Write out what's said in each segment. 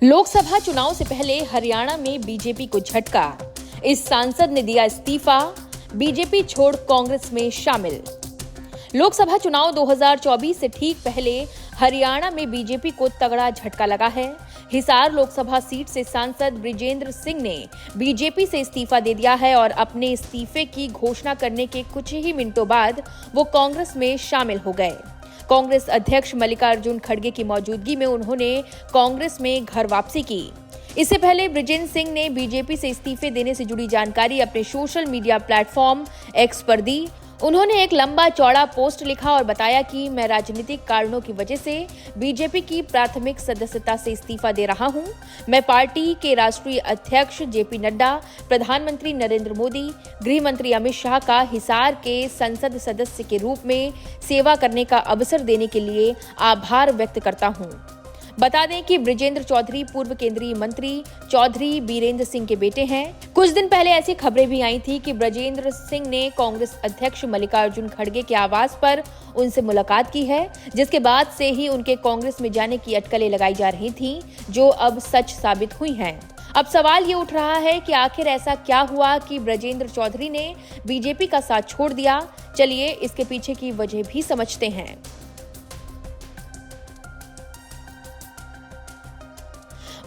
लोकसभा चुनाव से पहले हरियाणा में बीजेपी को झटका। इस सांसद ने दिया इस्तीफा, बीजेपी छोड़ कांग्रेस में शामिल। लोकसभा चुनाव 2024 से ठीक पहले हरियाणा में बीजेपी को तगड़ा झटका लगा है। हिसार लोकसभा सीट से सांसद बृजेंद्र सिंह ने बीजेपी से इस्तीफा दे दिया है और अपने इस्तीफे की घोषणा करने के कुछ ही मिनटों बाद वो कांग्रेस में शामिल हो गए। कांग्रेस अध्यक्ष मल्लिकार्जुन खड़गे की मौजूदगी में उन्होंने कांग्रेस में घर वापसी की। इससे पहले बृजेंद्र सिंह ने बीजेपी से इस्तीफे देने से जुड़ी जानकारी अपने सोशल मीडिया प्लेटफॉर्म एक्स पर दी। उन्होंने एक लंबा चौड़ा पोस्ट लिखा और बताया कि मैं राजनीतिक कारणों की वजह से बीजेपी की प्राथमिक सदस्यता से इस्तीफा दे रहा हूं। मैं पार्टी के राष्ट्रीय अध्यक्ष जेपी नड्डा, प्रधानमंत्री नरेंद्र मोदी, गृह मंत्री अमित शाह का हिसार के संसद सदस्य के रूप में सेवा करने का अवसर देने के लिए आभार व्यक्त करता हूं। बता दें कि बृजेंद्र चौधरी पूर्व केंद्रीय मंत्री चौधरी बीरेंद्र सिंह के बेटे हैं। कुछ दिन पहले ऐसी खबरें भी आई थी कि बृजेंद्र सिंह ने कांग्रेस अध्यक्ष मल्लिकार्जुन खड़गे के आवास पर उनसे मुलाकात की है, जिसके बाद से ही उनके कांग्रेस में जाने की अटकलें लगाई जा रही थीं, जो अब सच साबित हुई हैं। अब सवाल ये उठ रहा है कि आखिर ऐसा क्या हुआ कि बृजेंद्र चौधरी ने बीजेपी का साथ छोड़ दिया। चलिए इसके पीछे की वजह भी समझते हैं।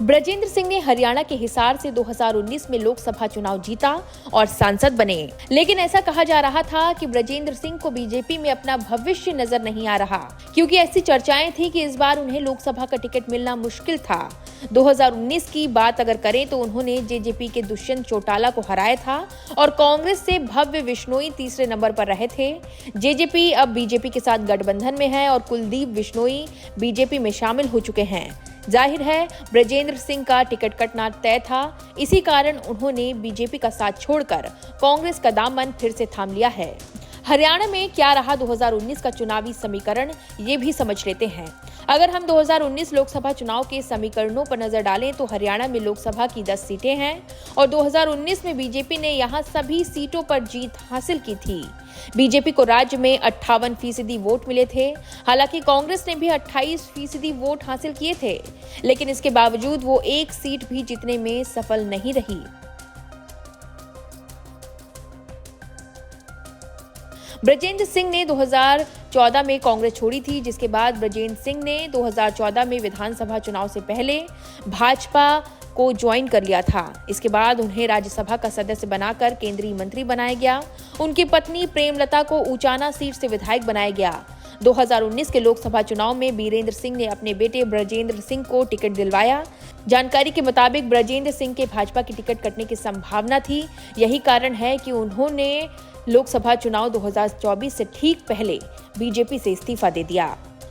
बृजेंद्र सिंह ने हरियाणा के हिसार से 2019 में लोकसभा चुनाव जीता और सांसद बने, लेकिन ऐसा कहा जा रहा था कि बृजेंद्र सिंह को बीजेपी में अपना भविष्य नजर नहीं आ रहा, क्योंकि ऐसी चर्चाएं थी कि इस बार उन्हें लोकसभा का टिकट मिलना मुश्किल था। 2019 की बात अगर करें तो उन्होंने जेजेपी के दुष्यंत चौटाला को हराया था और कांग्रेस से भव्य बिश्नोई तीसरे नंबर पर रहे थे। जेजेपी अब बीजेपी के साथ गठबंधन में है और कुलदीप बिश्नोई बीजेपी में शामिल हो चुके हैं। जाहिर है बृजेंद्र सिंह का टिकट कटना तय था। इसी कारण उन्होंने बीजेपी का साथ छोड़कर कांग्रेस का दामन फिर से थाम लिया है। हरियाणा में क्या रहा 2019 का चुनावी समीकरण, ये भी समझ लेते हैं। अगर हम 2019 लोकसभा चुनाव के समीकरणों पर नजर डालें तो हरियाणा में लोकसभा की 10 सीटें हैं और 2019 में बीजेपी ने यहां सभी सीटों पर जीत हासिल की थी। बीजेपी को राज्य में 58% वोट मिले थे। हालांकि कांग्रेस ने भी 28% वोट हासिल किए थे, लेकिन इसके बावजूद वो एक सीट भी जीतने में सफल नहीं रही। बृजेंद्र सिंह ने 2014 में कांग्रेस छोड़ी थी, जिसके बाद बृजेंद्र सिंह ने 2014 में विधानसभा चुनाव से पहले भाजपा को ज्वाइन कर लिया था। इसके बाद उन्हें राज्यसभा का सदस्य बनाकर केंद्रीय मंत्री बनाया गया। उनकी पत्नी प्रेमलता को ऊचाना सीट से विधायक बनाया गया। 2019 के लोकसभा चुनाव में बीरेंद्र सिंह ने अपने बेटे बृजेंद्र सिंह को टिकट दिलवाया। जानकारी के मुताबिक बृजेंद्र सिंह के भाजपा की टिकट कटने की संभावना थी। यही कारण है कि उन्होंने लोकसभा चुनाव 2024 से ठीक पहले बीजेपी से इस्तीफा दे दिया।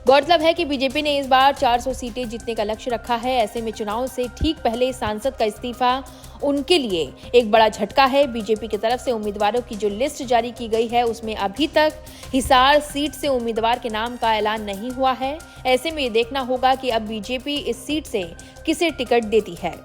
गौरतलब है कि बीजेपी ने इस बार 400 सीटें जीतने का लक्ष्य रखा है। ऐसे में चुनाव से ठीक पहले सांसद का इस्तीफा उनके लिए एक बड़ा झटका है। बीजेपी की तरफ से उम्मीदवारों की जो लिस्ट जारी की गई है, उसमें अभी तक हिसार सीट से उम्मीदवार के नाम का ऐलान नहीं हुआ है। ऐसे में ये देखना होगा कि अब बीजेपी इस सीट से किसे टिकट देती है।